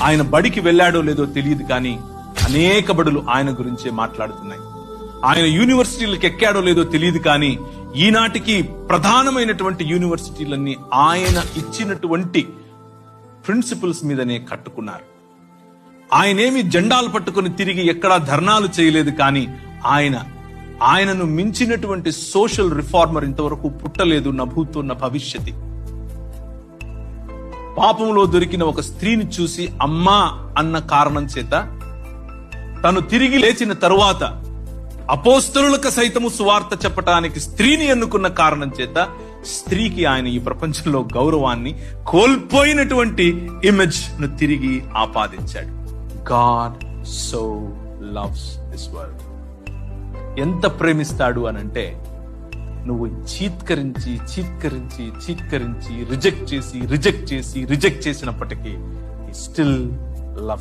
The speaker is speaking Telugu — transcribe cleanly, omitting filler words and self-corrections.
ఆయన బడికి వెళ్ళాడో లేదో తెలియదు కానీ అనేక బడులు ఆయన గురించే మాట్లాడుతున్నాయి. ఆయన యూనివర్సిటీలకు ఎక్కాడో లేదో తెలియదు కానీ ఈనాటికి ప్రధానమైనటువంటి యూనివర్సిటీలన్నీ ఆయన ఇచ్చినటువంటి ప్రిన్సిపల్స్ మీదనే కట్టుకున్నారు. ఆయనేమి జెండాలు పట్టుకుని తిరిగి ఎక్కడా ధర్నాలు చేయలేదు కానీ ఆయనను మించినటువంటి సోషల్ రిఫార్మర్ ఇంతవరకు పుట్టలేదు. నభూతో భవిష్యతి. పాపంలో దొరికిన ఒక స్త్రీని చూసి అమ్మా అన్న కారణం చేత తను తిరిగి లేచిన తరువాత అపోస్తలులకు సైతము సువార్త చెప్పటానికి స్త్రీని ఎన్నుకున్న కారణం చేత స్త్రీకి ఆయన ఈ ప్రపంచంలో గౌరవాన్ని కోల్పోయినటువంటి ఇమేజ్ ను తిరిగి ఆపాదించాడు. God so loves this world. ఎంత ప్రేమిస్తాడు అనంటే నువ్వు చీత్కరించి చీత్కరించి చీత్కరించి రిజెక్ట్ చేసినప్పటికీ he still loves